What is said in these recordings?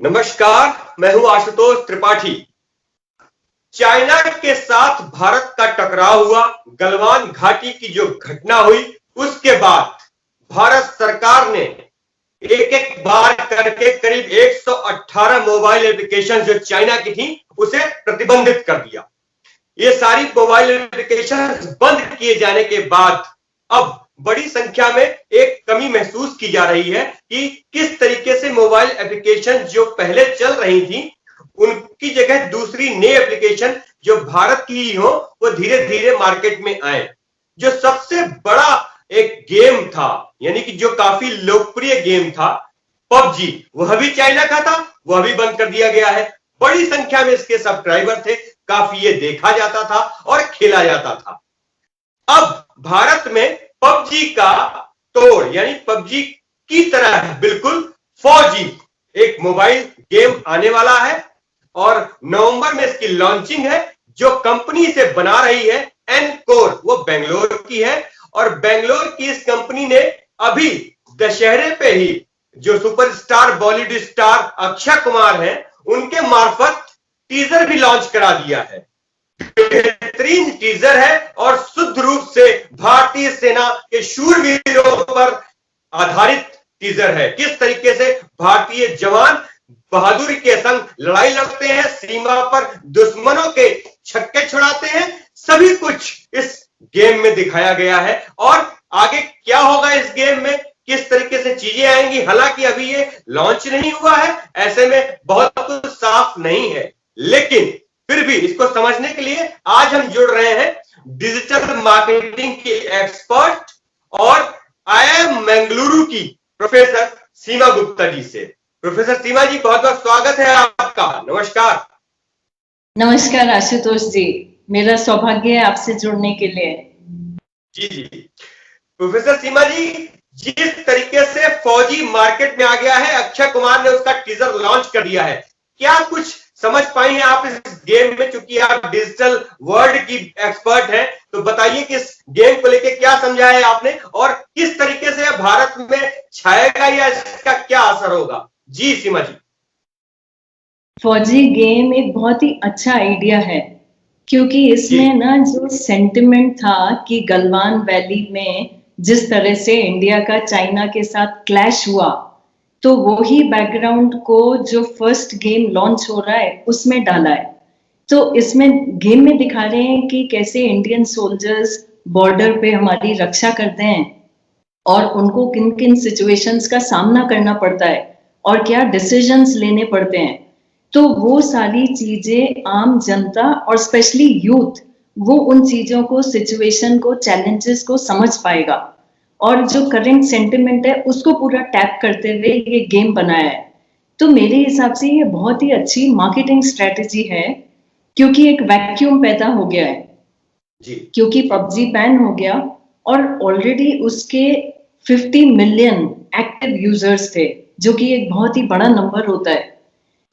नमस्कार, मैं हूं आशुतोष त्रिपाठी। चाइना के साथ भारत का टकराव हुआ, गलवान घाटी की जो घटना हुई, उसके बाद भारत सरकार ने एक एक बार करके करीब 118 मोबाइल एप्लीकेशन जो चाइना की थी उसे प्रतिबंधित कर दिया। ये सारी मोबाइल एप्लीकेशन बंद किए जाने के बाद अब बड़ी संख्या में एक कमी महसूस की जा रही है कि किस तरीके से मोबाइल एप्लीकेशन जो पहले चल रही थी उनकी जगह दूसरी नई एप्लीकेशन जो भारत की ही हो वो धीरे धीरे मार्केट में आए। जो सबसे बड़ा एक गेम था, यानी कि जो काफी लोकप्रिय गेम था पबजी, वह भी चाइना का था, वह भी बंद कर दिया गया है। बड़ी संख्या में इसके सब्सक्राइबर थे, काफी ये देखा जाता था और खेला जाता था। अब भारत में पबजी का तोड़, यानी पबजी की तरह बिल्कुल 4G एक मोबाइल गेम आने वाला है और नवंबर में इसकी लॉन्चिंग है। जो कंपनी इसे बना रही है एनकोर, वो बेंगलोर की है और बेंगलोर की इस कंपनी ने अभी दशहरे पे ही जो सुपरस्टार बॉलीवुड स्टार अक्षय कुमार हैं उनके मार्फत टीजर भी लॉन्च करा दिया है। बेहतरीन टीजर है और शुद्ध रूप से भारतीय सेना के शूरवीरों पर आधारित टीजर है। किस तरीके से भारतीय जवान बहादुरी के संग लड़ाई लड़ते हैं, सीमा पर दुश्मनों के छक्के छुड़ाते हैं, सभी कुछ इस गेम में दिखाया गया है। और आगे क्या होगा इस गेम में, किस तरीके से चीजें आएंगी, हालांकि अभी ये लॉन्च नहीं हुआ है, ऐसे में बहुत कुछ साफ नहीं है, लेकिन फिर भी इसको समझने के लिए आज हम जुड़ रहे हैं डिजिटल मार्केटिंग के एक्सपर्ट और IIM बेंगलुरु की प्रोफेसर सीमा गुप्ता जी से। प्रोफेसर सीमा जी, बहुत बहुत स्वागत है आपका। नमस्कार। नमस्कार आशुतोष जी, मेरा सौभाग्य है आपसे जुड़ने के लिए। जी जी प्रोफेसर सीमा जी, जिस तरीके से 4G मार्केट में आ गया है, अक्षय कुमार ने उसका टीजर लॉन्च कर दिया है, क्या कुछ समझ पाई हैं आप इस गेम में? चूंकि आप डिजिटल वर्ल्ड की एक्सपर्ट हैं, तो बताइए कि इस गेम को लेके क्या समझा है आपने और किस तरीके से भारत में छाएगा या इसका क्या असर होगा? जी सीमा जी। 4G गेम एक बहुत ही अच्छा आइडिया है, क्योंकि इसमें ना जो सेंटिमेंट था कि गलवान वैली में जिस तरह से इंडिया का चाइना के साथ क्लैश हुआ, तो वो ही बैकग्राउंड को जो फर्स्ट गेम लॉन्च हो रहा है उसमें डाला है। तो इसमें गेम में दिखा रहे हैं कि कैसे इंडियन सोल्जर्स बॉर्डर पे हमारी रक्षा करते हैं और उनको किन किन सिचुएशंस का सामना करना पड़ता है और क्या डिसीजंस लेने पड़ते हैं। तो वो सारी चीजें आम जनता और स्पेशली यूथ वो उन चीजों को, सिचुएशन को, चैलेंजेस को समझ पाएगा और जो करंट सेंटिमेंट है उसको पूरा टैप करते हुए ये गेम बनाया है। तो मेरे हिसाब से ये बहुत ही अच्छी मार्केटिंग स्ट्रेटेजी है, क्योंकि एक वैक्यूम पैदा हो गया है जी। क्योंकि पबजी बैन हो गया और ऑलरेडी उसके 50 मिलियन एक्टिव यूजर्स थे, जो कि एक बहुत ही बड़ा नंबर होता है।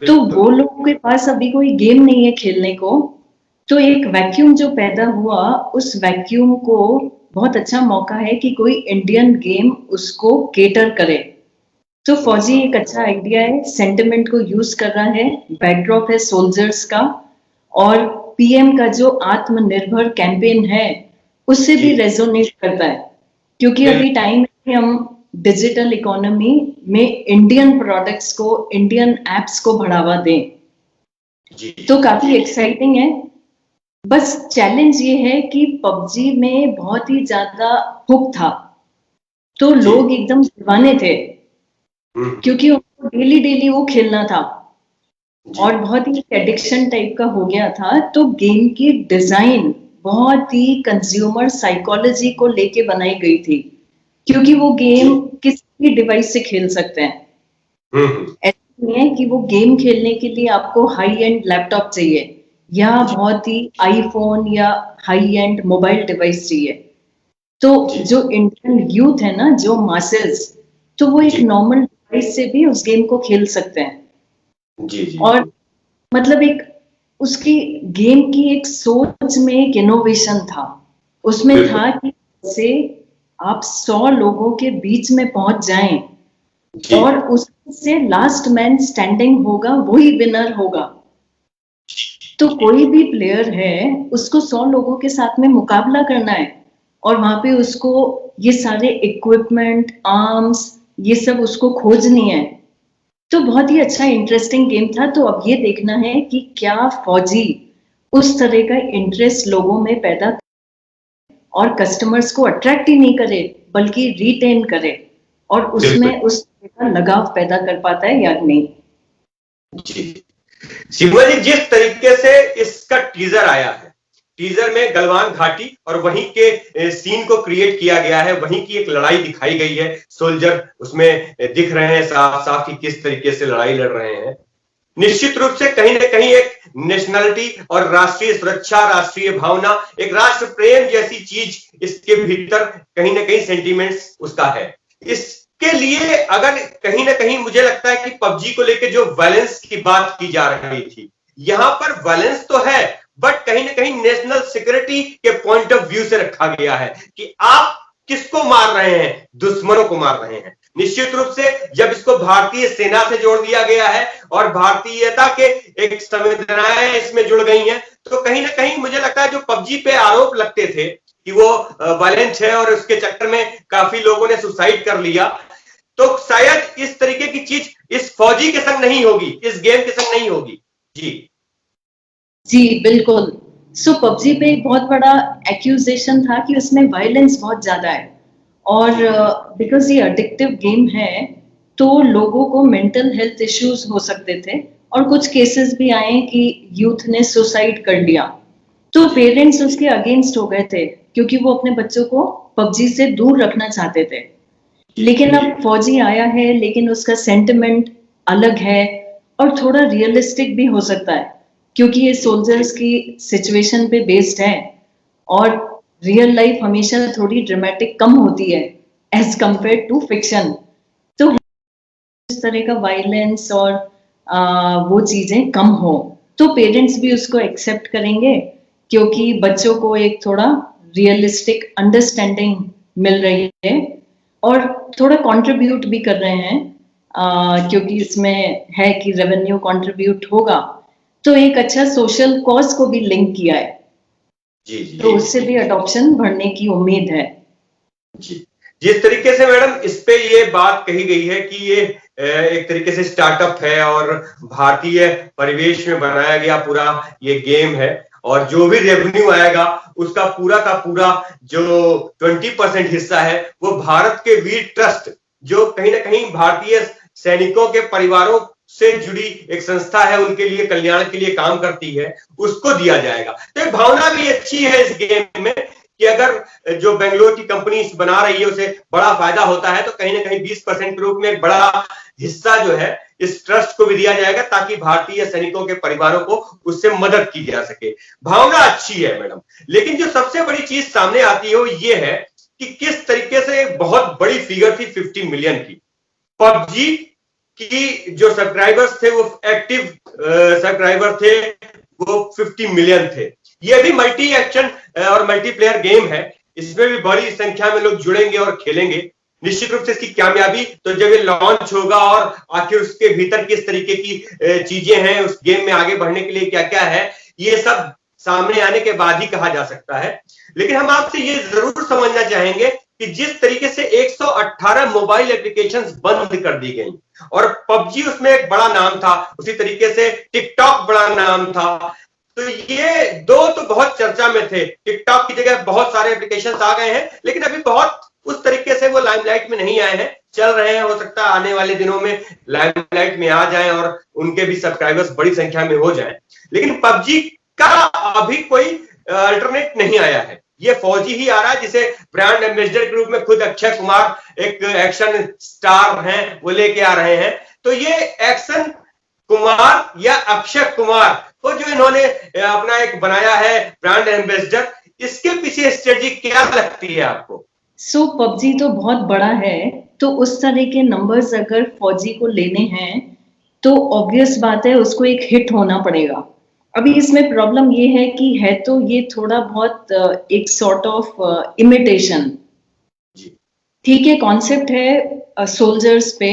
तो वो लोगों के पास अभी कोई गेम नहीं है खेलने को, तो एक वैक्यूम जो पैदा हुआ, उस वैक्यूम को बहुत अच्छा मौका है कि कोई इंडियन गेम उसको केटर करे। तो 4G एक अच्छा आइडिया है, सेंटिमेंट को यूज कर रहा है, बैकड्रॉप है सोल्जर्स का और PM का जो आत्मनिर्भर कैंपेन है उससे भी रेजोनेट करता है, क्योंकि अभी टाइम है हम डिजिटल इकोनॉमी में इंडियन प्रोडक्ट्स को, इंडियन एप्स को बढ़ावा दें। तो काफी एक्साइटिंग है। बस चैलेंज ये है कि पबजी में बहुत ही ज्यादा हुक था, तो लोग एकदम दीवाने थे क्योंकि उनको डेली डेली वो खेलना था और बहुत ही एडिक्शन टाइप का हो गया था। तो गेम की डिजाइन बहुत ही कंज्यूमर साइकोलॉजी को लेके बनाई गई थी, क्योंकि वो गेम किसी भी डिवाइस से खेल सकते हैं। ऐसा नहीं है कि वो गेम खेलने के लिए आपको हाई एंड लैपटॉप चाहिए या बहुत ही आईफोन या हाई एंड मोबाइल डिवाइस चाहिए। तो जो इंडियन यूथ है ना, जो मासेस, तो वो एक नॉर्मल डिवाइस से भी उस गेम को खेल सकते हैं। जी। और मतलब एक उसकी गेम की एक सोच में एक इनोवेशन था, उसमें था कि जैसे आप 100 लोगों के बीच में पहुंच जाएं और उस से लास्ट मैन स्टैंडिंग होगा वही विनर होगा। तो कोई भी प्लेयर है उसको 100 लोगों के साथ में मुकाबला करना है और वहां पे उसको ये सारे इक्विपमेंट, आर्म्स, ये सब उसको खोजनी है। तो बहुत ही अच्छा इंटरेस्टिंग गेम था। तो अब ये देखना है कि क्या फौजी उस तरह का इंटरेस्ट लोगों में पैदा और कस्टमर्स को अट्रैक्ट ही नहीं करे बल्कि रिटेन करे और बिल्कुल उसमें उस तरह का लगाव पैदा कर पाता है या नहीं। जी। शिवा जी, जिस तरीके से इसका टीजर आया है, टीजर में गलवान घाटी और वहीं के सीन को क्रिएट किया गया है, वहीं की एक लड़ाई दिखाई गई है। सोल्जर उसमें दिख रहे हैं साफ साफ कि किस तरीके से लड़ाई लड़ रहे हैं। निश्चित रूप से कहीं ना कहीं एक नेशनलिटी और राष्ट्रीय सुरक्षा, राष्ट्रीय भावना, एक राष्ट्र प्रेम जैसी चीज इसके भीतर कहीं ना कहीं सेंटीमेंट्स उसका है। इसके लिए अगर कहीं ना कहीं मुझे लगता है कि पबजी को लेकर जो वायलेंस की बात की जा रही थी, यहां पर वायलेंस तो है बट कहीं ना कहीं नेशनल सिक्योरिटी के पॉइंट ऑफ व्यू से रखा गया है कि आप किसको मार रहे हैं, दुश्मनों को मार रहे हैं। निश्चित रूप से जब इसको भारतीय सेना से जोड़ दिया गया है और भारतीयता के एक संवेदनाएं इसमें जुड़ गई हैं, तो कहीं ना कहीं मुझे लगता है जो पबजी पे आरोप लगते थे कि वो वायलेंस है और उसके चक्कर में काफी लोगों ने सुसाइड कर लिया, तो शायद इस तरीके की चीज इस फौजी के संग नहीं होगी, इस गेम के संग नहीं होगी। जी जी बिल्कुल। सो पबजी पे एक बहुत बड़ा एक्यूजेशन था कि उसमें वायलेंस बहुत ज्यादा है और बिकॉज ये अडिक्टिव गेम है तो लोगों को मेंटल हेल्थ इश्यूज हो सकते थे और कुछ केसेस भी आए कि यूथ ने सुसाइड कर लिया। तो पेरेंट्स उसके अगेंस्ट हो गए थे क्योंकि वो अपने बच्चों को पबजी से दूर रखना चाहते थे। लेकिन अब फौजी आया है लेकिन उसका सेंटिमेंट अलग है और थोड़ा रियलिस्टिक भी हो सकता है क्योंकि ये सोल्जर्स की सिचुएशन पे बेस्ड है और रियल लाइफ हमेशा थोड़ी ड्रामेटिक कम होती है एज कंपेयर टू फिक्शन। तो इस तरह का वायलेंस और वो चीजें कम हो तो पेरेंट्स भी उसको एक्सेप्ट करेंगे क्योंकि बच्चों को एक थोड़ा रियलिस्टिक अंडरस्टैंडिंग मिल रही है और थोड़ा कंट्रीब्यूट भी कर रहे हैं क्योंकि इसमें है कि रेवेन्यू कंट्रीब्यूट होगा तो एक अच्छा सोशल कॉज को भी लिंक किया है। जी जी तो उससे भी अडॉप्शन बढ़ने की उम्मीद है। जी। जिस तरीके से मैडम इस पे ये बात कही गई है कि ये एक तरीके से स्टार्टअप है और भारतीय परिवेश में बनाया गया पूरा ये गेम है और जो भी रेवेन्यू आएगा उसका पूरा का पूरा जो 20% हिस्सा है वो भारत के वीर ट्रस्ट, जो कहीं ना कहीं भारतीय सैनिकों के परिवारों से जुड़ी एक संस्था है, उनके लिए कल्याण के लिए काम करती है, उसको दिया जाएगा। तो एक भावना भी अच्छी है इस गेम में कि अगर जो बेंगलोर की कंपनी बना रही है उसे बड़ा फायदा होता है तो कहीं ना कहीं 20% के रूप में एक बड़ा हिस्सा जो है इस ट्रस्ट को भी दिया जाएगा ताकि भारतीय सैनिकों के परिवारों को उससे मदद की जा सके। भावना अच्छी है मैडम, लेकिन जो सबसे बड़ी चीज सामने आती है वो ये है कि किस तरीके से बहुत बड़ी फिगर थी 50 मिलियन की। पबजी की जो सब्सक्राइबर्स थे वो एक्टिव सब्सक्राइबर थे वो 50 मिलियन थे। ये भी मल्टी एक्शन और मल्टीप्लेयर गेम है, इसमें भी बड़ी संख्या में लोग जुड़ेंगे और खेलेंगे। निश्चित रूप से इसकी कामयाबी तो जब ये लॉन्च होगा और आखिर उसके भीतर किस तरीके की चीजें हैं, उस गेम में आगे बढ़ने के लिए क्या क्या है, ये सब सामने आने के बाद ही कहा जा सकता है। लेकिन हम आपसे ये जरूर समझना चाहेंगे कि जिस तरीके से 118 मोबाइल एप्लीकेशंस बंद कर दी गई और पबजी उसमें एक बड़ा नाम था, उसी तरीके से टिकटॉक बड़ा नाम था, तो ये दो तो बहुत चर्चा में थे। टिकटॉक की जगह बहुत सारे एप्लीकेशंस आ गए हैं लेकिन अभी बहुत उस तरीके से वो लाइमलाइट में नहीं आए हैं, चल रहे हैं। हो सकता है आने वाले दिनों में लाइमलाइट में आ जाएं और उनके भी सब्सक्राइबर्स बड़ी संख्या में हो जाएं। लेकिन पबजी का अभी कोई अल्टरनेट नहीं आया है, ये फौजी ही आ रहा है जिसे ब्रांड एम्बेसडर के रूप में खुद अक्षय कुमार एक एक्शन स्टार हैं वो लेके आ रहे हैं। तो ये एक्शन कुमार या अक्षय कुमार को जो इन्होंने अपना एक बनाया है ब्रांड एम्बेसडर, इसके पीछे स्ट्रेटजी क्या लगती है आपको? सो पबजी तो बहुत बड़ा है तो उस तरह के नंबर्स अगर फौजी को लेने हैं तो ऑब्वियस बात है उसको एक हिट होना पड़ेगा। अभी इसमें प्रॉब्लम ये है कि है तो ये थोड़ा बहुत एक सॉर्ट ऑफ इमिटेशन। ठीक है, कॉन्सेप्ट है सोल्जर्स पे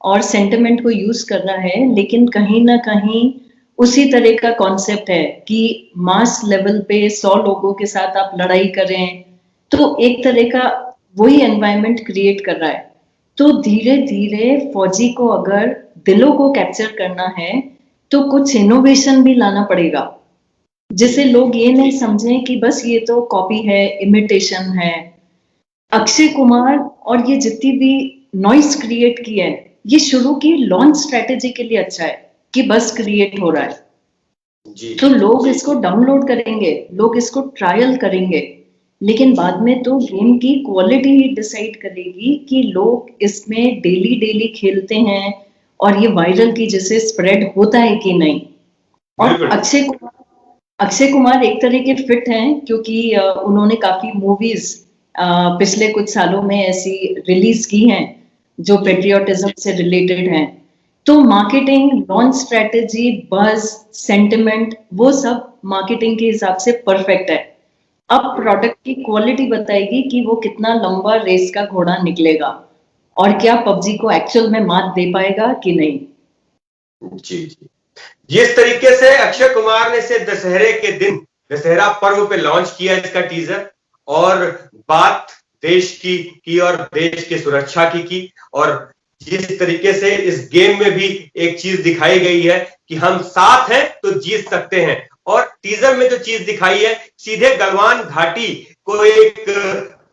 और सेंटिमेंट को यूज करना है, लेकिन कहीं ना कहीं उसी तरह का कॉन्सेप्ट है कि मास लेवल पे 100 लोगों के साथ आप लड़ाई करें, तो एक तरह का वही एनवायरनमेंट क्रिएट कर रहा है। तो धीरे धीरे फौजी को अगर दिलों को कैप्चर करना है तो कुछ इनोवेशन भी लाना पड़ेगा, जिससे लोग ये नहीं समझें कि बस ये तो कॉपी है, इमिटेशन है। अक्षय कुमार और ये जितनी भी नॉइस क्रिएट की है, ये शुरू की लॉन्च स्ट्रेटेजी के लिए अच्छा है कि बस क्रिएट हो रहा है। जी तो लोग इसको डाउनलोड करेंगे, लोग इसको ट्रायल करेंगे, लेकिन बाद में तो गेम की क्वालिटी ही डिसाइड करेगी कि लोग इसमें डेली डेली खेलते हैं और ये वायरल की जैसे स्प्रेड होता है कि नहीं। और बिल्कुल। अक्षय कुमार एक तरह के फिट हैं क्योंकि उन्होंने काफी मूवीज पिछले कुछ सालों में ऐसी रिलीज की हैं जो पेट्रियोटिज्म से रिलेटेड हैं। तो मार्केटिंग, लॉन्च स्ट्रेटेजी, बज, सेंटिमेंट, वो सब मार्केटिंग के हिसाब से परफेक्ट है। अब प्रोडक्ट की क्वालिटी बताएगी कि वो कितना लंबा रेस का घोड़ा निकलेगा और क्या पबजी को एक्चुअल में मात दे पाएगा कि नहीं। जी जी, जिस तरीके से अक्षय कुमार ने इसे दशहरे के दिन, दशहरा पर्व पे लॉन्च किया इसका टीजर, और बात देश की और देश की सुरक्षा की, और जिस तरीके से इस गेम में भी एक चीज दिखाई गई है कि हम साथ हैं तो जीत सकते हैं, और टीजर में जो चीज दिखाई है सीधे गलवान घाटी को एक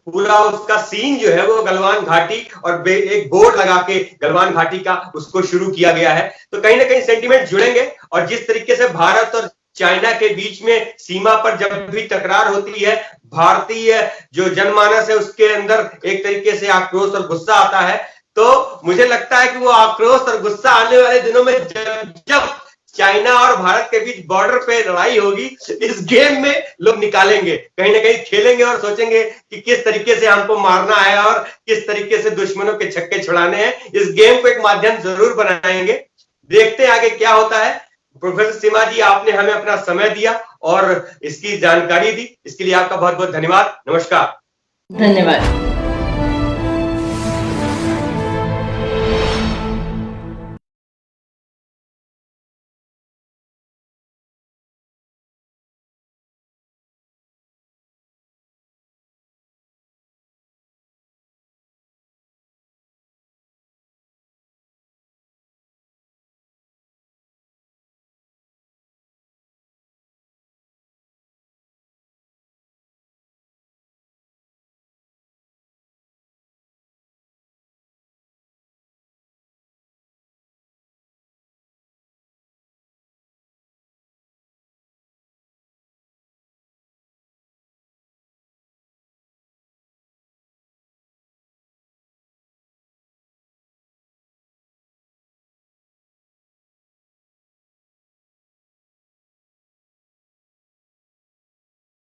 पूरा उसका सीन जो है वो गलवान घाटी और एक बोर्ड लगा के गलवान घाटी का उसको शुरू किया गया है। तो कहीं ना कहीं सेंटिमेंट जुड़ेंगे, और जिस तरीके से भारत और चाइना के बीच में सीमा पर जब भी तकरार होती है, भारतीय जो जनमानस है उसके अंदर एक तरीके से आक्रोश और गुस्सा आता है। तो मुझे लगता है कि वो आक्रोश और गुस्सा आने वाले दिनों में जब चाइना और भारत के बीच बॉर्डर पे लड़ाई होगी, इस गेम में लोग निकालेंगे, कहीं ना कहीं खेलेंगे और सोचेंगे कि किस तरीके से हमको मारना है और किस तरीके से दुश्मनों के छक्के छुड़ाने हैं। इस गेम को एक माध्यम जरूर बनाएंगे, देखते हैं आगे क्या होता है। प्रोफेसर सीमा जी, आपने हमें अपना समय दिया और इसकी जानकारी दी, इसके लिए आपका बहुत बहुत धन्यवाद। नमस्कार। धन्यवाद।